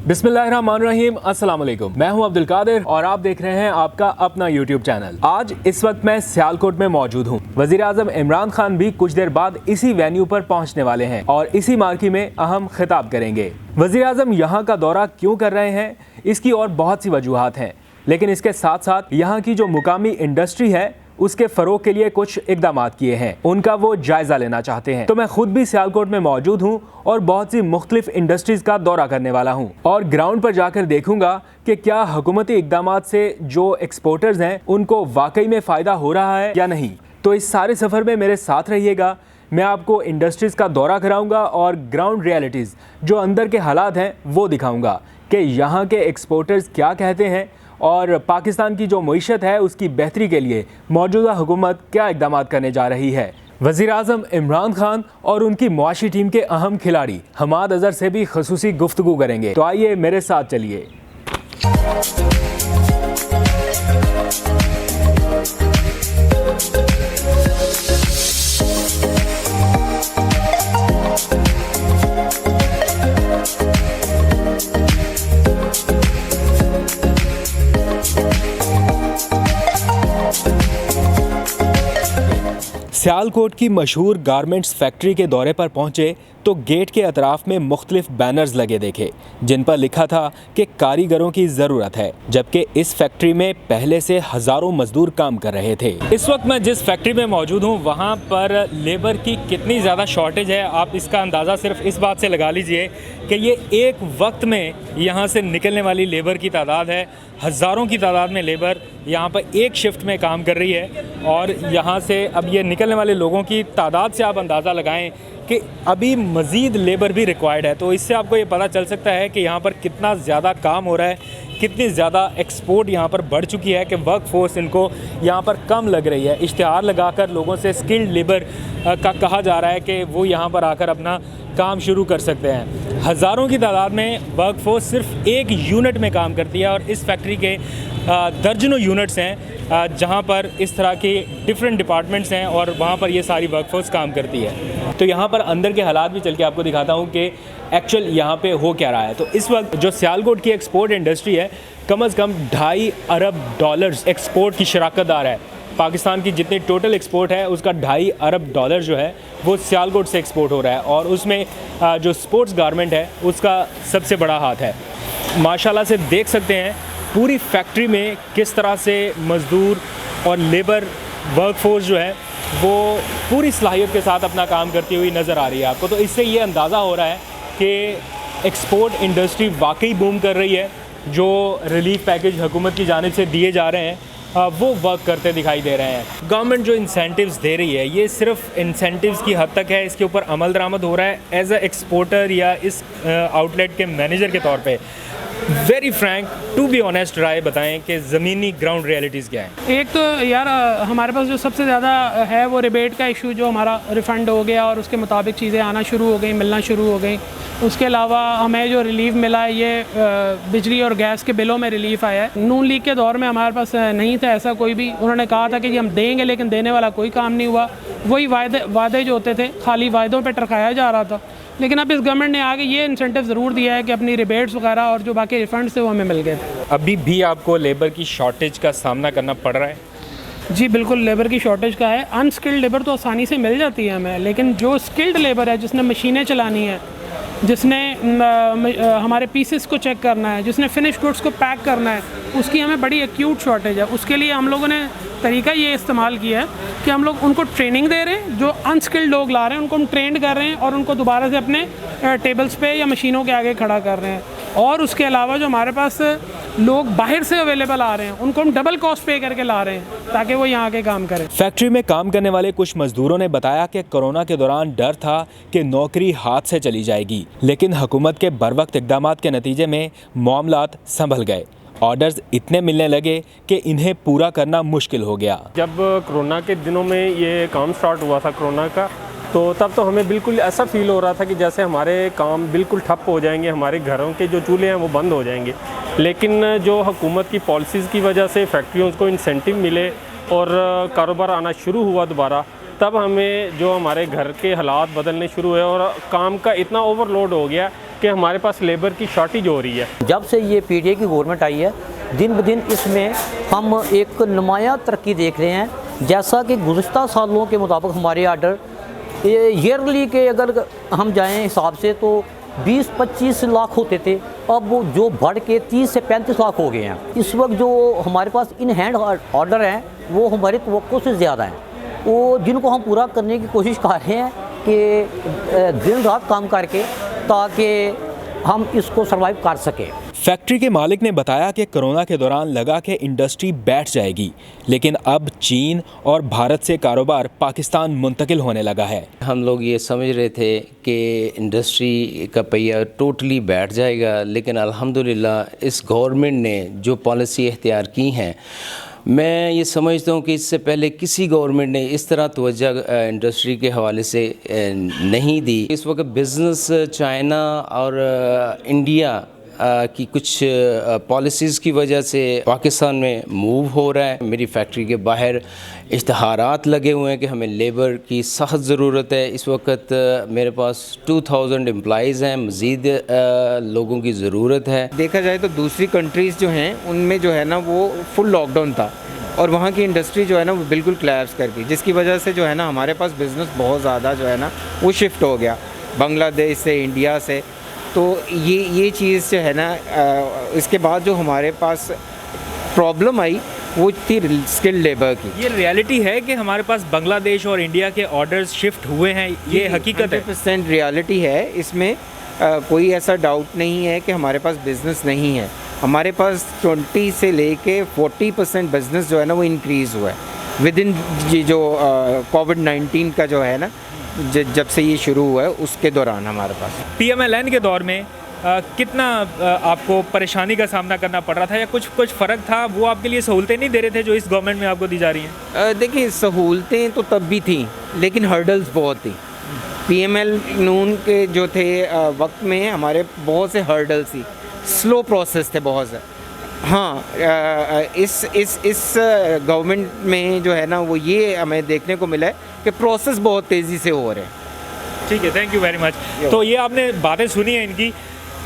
बिस्मिल्लाहिर्रहमानिर्रहीम, अस्सलाम वालेकुम। मैं हूं अब्दुल कादिर और आप देख रहे हैं आपका अपना यूट्यूब चैनल। आज इस वक्त मैं सियालकोट में मौजूद हूं। वजीर आजम इमरान खान भी कुछ देर बाद इसी वेन्यू पर पहुंचने वाले हैं और इसी मार्की में अहम खिताब करेंगे। वजीर आजम यहाँ का दौरा क्यों कर रहे हैं, इसकी और बहुत सी वजूहात हैं, लेकिन इसके साथ साथ यहाँ की जो मुकामी इंडस्ट्री है उसके फरोग के लिए कुछ इकदाम किए हैं, उनका वो जायजा लेना चाहते हैं। तो मैं खुद भी सियालकोट में मौजूद हूँ और बहुत सी मुख्तलिफ इंडस्ट्रीज का दौरा करने वाला हूँ और ग्राउंड पर जाकर देखूंगा कि क्या हुकूमती इकदाम से जो एक्सपोर्टर्स हैं उनको वाकई में फ़ायदा हो रहा है या नहीं। तो इस सारे सफ़र में मेरे साथ रहिएगा। मैं आपको इंडस्ट्रीज़ का दौरा कराऊंगा और ग्राउंड रियलिटीज़ जो अंदर के हालात हैं वो दिखाऊंगा कि यहाँ के एक्सपोर्टर्स क्या कहते हैं और पाकिस्तान की जो मईशत है उसकी बेहतरी के लिए मौजूदा हुकूमत क्या इकदाम करने जा रही है। वज़ीर आज़म इमरान खान और उनकी मुआशी टीम के अहम खिलाड़ी हमाद अज़हर से भी ख़ुसूसी गुफ्तगू करेंगे। तो आइए मेरे साथ चलिए। सियालकोट की मशहूर गारमेंट्स फैक्ट्री के दौरे पर पहुंचे तो गेट के अतराफ में मुख्तलिफ बैनर्स लगे देखे जिन पर लिखा था कि कारीगरों की ज़रूरत है, जबकि इस फैक्ट्री में पहले से हज़ारों मजदूर काम कर रहे थे। इस वक्त मैं जिस फैक्ट्री में मौजूद हूँ वहाँ पर लेबर की कितनी ज़्यादा शॉर्टेज है आप इसका अंदाज़ा सिर्फ इस बात से लगा लीजिए कि ये एक वक्त में यहाँ से निकलने वाली लेबर की तादाद है। हज़ारों की तादाद में लेबर यहाँ पर एक शिफ्ट में काम कर रही है और यहाँ से अब ये निकलने वाले लोगों की तादाद से आप अंदाज़ा लगाएं कि अभी मज़ीद लेबर भी रिक्वायर्ड है। तो इससे आपको ये पता चल सकता है कि यहाँ पर कितना ज़्यादा काम हो रहा है, कितनी ज़्यादा एक्सपोर्ट यहाँ पर बढ़ चुकी है कि वर्क फोर्स इनको यहाँ पर कम लग रही है। इश्तिहार लगाकर लोगों से स्किल्ड लेबर का कहा जा रहा है कि वो यहाँ पर आकर अपना काम शुरू कर सकते हैं। हज़ारों की तादाद में वर्क फोर्स सिर्फ एक यूनिट में काम करती है और इस फैक्ट्री के दर्जनों यूनिट्स हैं जहाँ पर इस तरह के डिफरेंट डिपार्टमेंट्स हैं और वहाँ पर ये सारी वर्क फोर्स काम करती है। तो यहाँ पर अंदर के हालात भी चल के आपको दिखाता हूँ कि एक्चुअल यहाँ पे हो क्या रहा है। तो इस वक्त जो सियालकोट की एक्सपोर्ट इंडस्ट्री है कम से कम $2.5 अरब एक्सपोर्ट की शराकतदार है। पाकिस्तान की जितनी टोटल एक्सपोर्ट है उसका $2.5 अरब जो है वो सियालकोट से एक्सपोर्ट हो रहा है और उसमें जो स्पोर्ट्स गारमेंट है उसका सबसे बड़ा हाथ है। माशाल्लाह से देख सकते हैं पूरी फैक्ट्री में किस तरह से मज़दूर और लेबर वर्क फोर्स जो है वो पूरी सलाहियत के साथ अपना काम करती हुई नज़र आ रही है आपको। तो इससे ये अंदाज़ा हो रहा है कि एक्सपोर्ट इंडस्ट्री वाकई बूम कर रही है। जो रिलीफ पैकेज हुकूमत की जानिब से दिए जा रहे हैं वो वर्क करते दिखाई दे रहे हैं। गवर्नमेंट जो इंसेंटिव्स दे रही है ये सिर्फ इंसेंटिव्स की हद तक है, इसके ऊपर अमल दरामद हो रहा है। एज अ एक्सपोर्टर या इस आउटलेट के मैनेजर के तौर पे very frank to be honest राय बताएं कि ज़मीनी ग्राउंड रियलिटीज़ क्या है। एक तो यार हमारे पास जो सबसे ज़्यादा है वो रिबेट का इशू, जो हमारा रिफ़ंड हो गया और उसके मुताबिक चीज़ें आना शुरू हो गई, मिलना शुरू हो गई। उसके अलावा हमें जो रिलीफ मिला है ये बिजली और गैस के बिलों में रिलीफ आया है। नून लीग के दौर में हमारे पास नहीं था ऐसा कोई भी। उन्होंने कहा था कि जी हम देंगे, लेकिन देने वाला कोई काम नहीं हुआ। वही वादे जो होते थे खाली वादों पर टरकाया जा रहा था। लेकिन अब इस गवर्नमेंट ने आगे ये इंसेंटिव ज़रूर दिया है कि अपनी रिबेट्स वगैरह और जो बाकी रिफंड्स थे वो हमें मिल गए थे। अभी भी आपको लेबर की शॉर्टेज का सामना करना पड़ रहा है? जी बिल्कुल, लेबर की शॉर्टेज का है। अनस्किल्ड लेबर तो आसानी से मिल जाती है हमें, लेकिन जो स्किल्ड लेबर है, जिसने मशीनें चलानी है, जिसने हमारे पीसेस को चेक करना है, जिसने फिनिश गुड्स को पैक करना है, उसकी हमें बड़ी एक्यूट शॉर्टेज है। उसके लिए हम लोगों ने तरीका ये इस्तेमाल किया है कि हम लोग उनको ट्रेनिंग दे रहे हैं। जो अनस्किल्ड लोग ला रहे हैं उनको हम ट्रेंड कर रहे हैं और उनको दोबारा से अपने टेबल्स पे या मशीनों के आगे खड़ा कर रहे हैं। और उसके अलावा जो हमारे पास लोग बाहर से अवेलेबल आ रहे हैं उनको हम डबल कॉस्ट पे करके ला रहे हैं ताकि वो यहाँ के काम करें। फैक्ट्री में काम करने वाले कुछ मजदूरों ने बताया कि कोरोना के दौरान डर था कि नौकरी हाथ से चली जाएगी, लेकिन हुकूमत के बरवक्त इक़दामात के नतीजे में मामलात संभल गए। ऑर्डर्स इतने मिलने लगे कि इन्हें पूरा करना मुश्किल हो गया। जब कोरोना के दिनों में ये काम स्टार्ट हुआ था कोरोना का, तो तब तो हमें बिल्कुल ऐसा फील हो रहा था कि जैसे हमारे काम बिल्कुल ठप हो जाएंगे, हमारे घरों के जो चूल्हे हैं वो बंद हो जाएंगे। लेकिन जो हुकूमत की पॉलिसीज़ की वजह से फैक्ट्रियों को इंसेंटिव मिले और कारोबार आना शुरू हुआ दोबारा, तब हमें जो हमारे घर के हालात बदलने शुरू हुए और काम का इतना ओवरलोड हो गया कि हमारे पास लेबर की शॉर्टेज हो रही है। जब से ये पीडीए की गवर्नमेंट आई है, दिन ब दिन इसमें हम एक नुमाया तरक्की देख रहे हैं। जैसा कि गुज़श्ता सालों के मुताबिक हमारे आर्डर ईयरली के अगर हम जाएं हिसाब से तो 20-25 लाख होते थे, अब वो जो बढ़ के 30 से 35 लाख हो गए हैं। इस वक्त जो हमारे पास इन हैंड ऑर्डर हैं वो हमारे तवक्को से ज़्यादा हैं, वो जिनको हम पूरा करने की कोशिश कर रहे हैं कि दिन रात काम करके, ताकि हम इसको सर्वाइव कर सकें। फैक्ट्री के मालिक ने बताया कि कोरोना के दौरान लगा कि इंडस्ट्री बैठ जाएगी, लेकिन अब चीन और भारत से कारोबार पाकिस्तान मुंतकिल होने लगा है। हम लोग ये समझ रहे थे कि इंडस्ट्री का पहिया टोटली बैठ जाएगा, लेकिन अल्हम्दुलिल्लाह इस गवर्नमेंट ने जो पॉलिसी इख्तियार की हैं, मैं ये समझता हूँ कि इससे पहले किसी गवर्नमेंट ने इस तरह तवज्जो इंडस्ट्री के हवाले से नहीं दी। इस वक्त बिज़नेस चाइना और इंडिया की कुछ पॉलिसीज़ की वजह से पाकिस्तान में मूव हो रहा है। मेरी फैक्ट्री के बाहर इश्तहारात लगे हुए हैं कि हमें लेबर की सख्त ज़रूरत है। इस वक्त मेरे पास 2000 एम्प्लॉइज़ हैं, मज़ीद लोगों की ज़रूरत है। देखा जाए तो दूसरी कंट्रीज़ जो हैं उनमें जो है ना वो फुल लॉकडाउन था और वहाँ की इंडस्ट्री जो है ना वो बिल्कुल कोलैप्स कर गई, जिसकी वजह से जो है ना हमारे पास बिज़नेस बहुत ज़्यादा जो है ना वो शिफ्ट हो गया बांग्लादेश से, इंडिया से। तो ये चीज़ जो है ना इसके बाद जो हमारे पास प्रॉब्लम आई वो थी स्किल्ड लेबर की। ये रियलिटी है कि हमारे पास बांग्लादेश और इंडिया के ऑर्डर्स शिफ्ट हुए हैं, ये हकीकत है। 100% रियलिटी है, इसमें कोई ऐसा डाउट नहीं है कि हमारे पास बिज़नेस नहीं है। हमारे पास 20 से लेके 40% बिज़नेस जो है ना वो इंक्रीज़ हुआ है विद इन जो कोविड-19 का जो है ना जब से ये शुरू हुआ है उसके दौरान हमारे पास। PMLN के दौर में कितना आपको परेशानी का सामना करना पड़ रहा था, या कुछ फ़र्क था? वो आपके लिए सहूलतें नहीं दे रहे थे जो इस गवर्नमेंट में आपको दी जा रही हैं? देखिए, सहूलतें तो तब भी थी, लेकिन हर्डल्स बहुत थी। PMLN के जो थे वक्त में हमारे बहुत से हर्डल्स थी, स्लो प्रोसेस थे बहुत से। हाँ, इस गवर्नमेंट में जो है ना वो ये हमें देखने को मिला है कि प्रोसेस बहुत तेज़ी से हो रहे हैं। ठीक है, थैंक यू वेरी मच। तो ये आपने बातें सुनी हैं इनकी।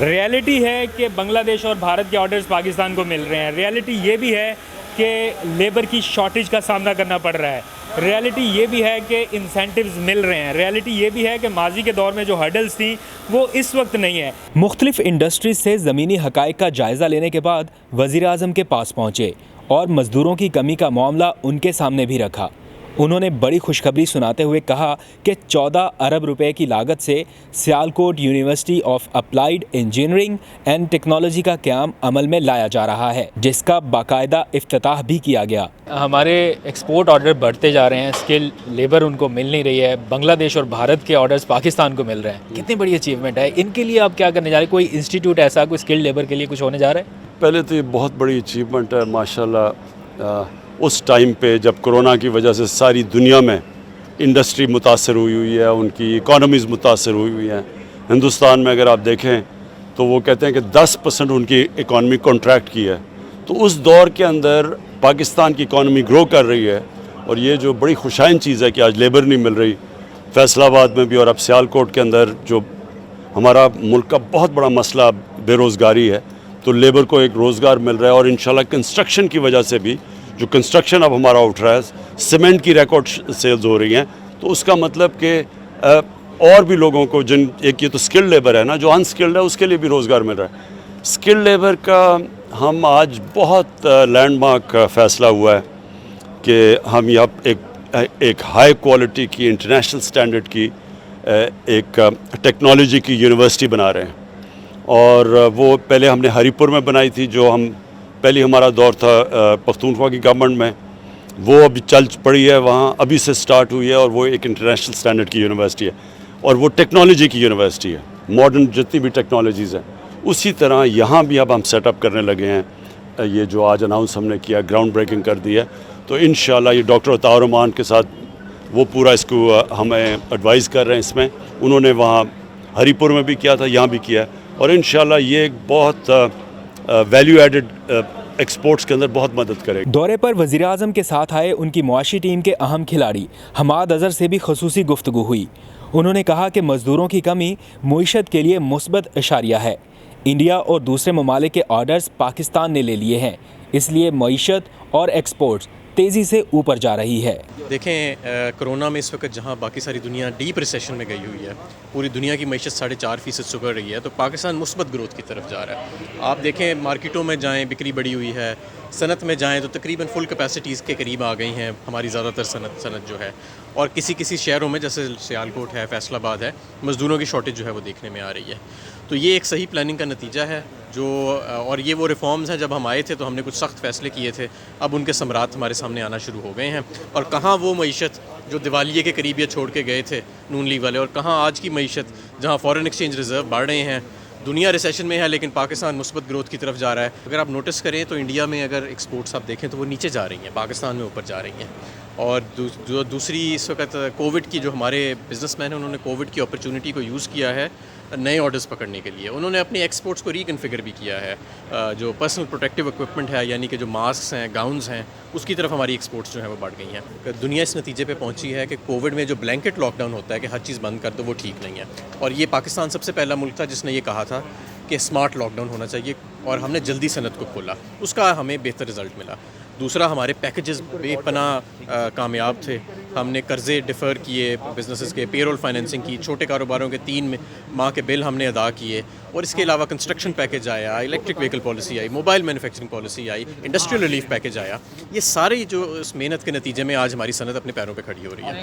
रियलिटी है कि बांग्लादेश और भारत के ऑर्डर्स पाकिस्तान को मिल रहे हैं। रियलिटी ये भी है कि लेबर की शॉर्टेज का सामना करना पड़ रहा है। रियलिटी ये भी है कि इंसेंटिव्स मिल रहे हैं। रियलिटी ये भी है कि माजी के दौर में जो हर्डल्स थी वो इस वक्त नहीं है। मुख्तलिफ इंडस्ट्रीज से ज़मीनी हक़ाइक़ का जायज़ा लेने के बाद वज़ीर आज़म के पास पहुँचे और मज़दूरों की कमी का मामला उनके सामने भी रखा। उन्होंने बड़ी खुशखबरी सुनाते हुए कहा कि 14 अरब रुपए की लागत से Sialkot university of applied engineering and technology का क़याम अमल में लाया जा रहा है, जिसका बाकायदा इफ्तिताह भी किया गया। हमारे एक्सपोर्ट ऑर्डर बढ़ते जा रहे हैं, स्किल लेबर उनको मिल नहीं रही है। बांग्लादेश और भारत के ऑर्डर्स पाकिस्तान को मिल रहे हैं। कितनी बड़ी अचीवमेंट है। इनके लिए आप क्या करने जा रहे हैं? कोई इंस्टीट्यूट ऐसा, कोई स्किल्ड लेबर के लिए कुछ होने जा रहा है? पहले तो ये बहुत बड़ी अचीवमेंट है माशाल्लाह। उस टाइम पे जब कोरोना की वजह से सारी दुनिया में इंडस्ट्री मुतासर हुई है, उनकी इकॉनमीज़ मुतासर हुई हैं। हिंदुस्तान में अगर आप देखें तो वो कहते हैं कि 10% उनकी इकॉनमी कॉन्ट्रैक्ट की है। तो उस दौर के अंदर पाकिस्तान की इकॉनमी ग्रो कर रही है, और ये जो बड़ी खुशाइन चीज़ है कि आज लेबर नहीं मिल रही। फैसलाबाद में भी और अब सियालकोट के अंदर जो हमारा मुल्क का बहुत बड़ा मसला बेरोज़गारी है, तो लेबर को एक रोज़गार मिल रहा है। और इंशाल्लाह कंस्ट्रक्शन की वजह से भी जो कंस्ट्रक्शन अब हमारा उठ रहा है, सीमेंट की रिकॉर्ड सेल्स हो रही हैं, तो उसका मतलब कि और भी लोगों को एक ये तो स्किल्ड लेबर है ना, जो अनस्किल्ड है उसके लिए भी रोज़गार मिल रहा है। स्किल्ड लेबर का हम आज बहुत लैंडमार्क फैसला हुआ है कि हम यहाँ एक हाई क्वालिटी की इंटरनेशनल स्टैंडर्ड की एक टेक्नोलॉजी की यूनिवर्सिटी बना रहे हैं। और वो पहले हमने हरीपुर में बनाई थी, जो हम पहले हमारा दौर था पख्तूनख्वा की गवर्नमेंट में, वो अभी चल पड़ी है, वहाँ अभी से स्टार्ट हुई है। और वो एक इंटरनेशनल स्टैंडर्ड की यूनिवर्सिटी है, और वो टेक्नोलॉजी की यूनिवर्सिटी है। मॉडर्न जितनी भी टेक्नोलॉजीज़ हैं उसी तरह यहाँ भी अब हम सेटअप करने लगे हैं। ये जो आज अनाउंस हमने किया, ग्राउंड ब्रेकिंग कर दी है, तो इंशाल्लाह ये डॉक्टर अताउर रहमान के साथ वो पूरा इसको हमें एडवाइस कर रहे हैं। इसमें उन्होंने वहाँ हरीपुर में भी किया था, यहाँ भी किया है, और इंशाल्लाह ये एक बहुत वैल्यू एडेड एक्सपोर्ट्स के अंदर बहुत मदद करेगी। दौरे पर वज़ीर आज़म के साथ आए उनकी मुआशी टीम के अहम खिलाड़ी हमाद अज़हर से भी ख़ुसूसी गुफ्तगू हुई। उन्होंने कहा कि मजदूरों की कमी मुईशत के लिए मुस्बत इशारिया है। इंडिया और दूसरे ममालिक के ऑर्डर्स पाकिस्तान ने ले लिए हैं, इसलिए मईशत और एक्सपोर्ट्स तेज़ी से ऊपर जा रही है। देखें, कोरोना में इस वक्त जहां बाकी सारी दुनिया डीप रिसेशन में गई हुई है, पूरी दुनिया की मईशत 4.5% सुधर रही है, तो पाकिस्तान मुस्बत ग्रोथ की तरफ जा रहा है। आप देखें, मार्केटों में जाएं, बिक्री बढ़ी हुई है, सनत में जाएं तो तकरीबन फुल कैपेसिटीज़ के करीब आ गई हैं हमारी ज़्यादातर सनत जो है। और किसी शहरों में जैसे सियालकोट है, फैसलाबाद है, मज़दूरों की शॉर्टेज जो है वो देखने में आ रही है। तो ये एक सही प्लानिंग का नतीजा है और ये वो रिफॉर्म्स हैं, जब हम आए थे तो हमने कुछ सख्त फैसले किए थे, अब उनके समरात हमारे सामने आना शुरू हो गए हैं। और कहाँ वो मईशत जो दिवालिये के करीब ये छोड़ के गए थे नून लीग वाले, और कहाँ आज की मईशत जहाँ फ़ॉरेन एक्सचेंज रिज़र्व बढ़ रहे हैं, दुनिया रिसेशन में है लेकिन पाकिस्तान मुस्बत ग्रोथ की तरफ जा रहा है। अगर आप नोटिस करें तो इंडिया में अगर एक्सपोर्ट्स आप देखें तो वो नीचे जा रही हैं, पाकिस्तान में ऊपर जा रही हैं। और दूसरी इस वक्त कोविड की जो हमारे बिजनेसमैन हैं, उन्होंने कोविड की अपॉर्चुनिटी को यूज़ किया है नए ऑर्डर्स पकड़ने के लिए। उन्होंने अपने एक्सपोर्ट्स को रिकन्फिगर भी किया है। जो पर्सनल प्रोटेक्टिव इक्विपमेंट है, यानी कि जो मास्क हैं, गाउन्स हैं, उसकी तरफ हमारी एक्सपोर्ट्स जो है वो बढ़ गई हैं। दुनिया इस नतीजे पे पहुंची है कि कोविड में जो ब्लैंकेट लॉकडाउन होता है कि हर चीज़ बंद कर दो, वो ठीक नहीं है। और ये पाकिस्तान सबसे पहला मुल्क था जिसने ये कहा था कि स्मार्ट लॉकडाउन होना चाहिए, और हमने जल्दी सनत को खोला, उसका हमें बेहतर रिज़ल्ट मिला। दूसरा, हमारे पैकेजेस बेपनाह कामयाब थे। हमने कर्ज़े डिफ़र किए बिजनेसेस के, पेरोल फाइनेंसिंग की, छोटे कारोबारों के 3 माह के बिल हमने अदा किए, और इसके अलावा कंस्ट्रक्शन पैकेज आया, इलेक्ट्रिक व्हीकल पॉलिसी आई, मोबाइल मैन्युफैक्चरिंग पॉलिसी आई, इंडस्ट्रियल रिलीफ पैकेज आया। ये सारे जो इस मेहनत के नतीजे में आज हमारी सनत अपने पैरों पर खड़ी हो रही है।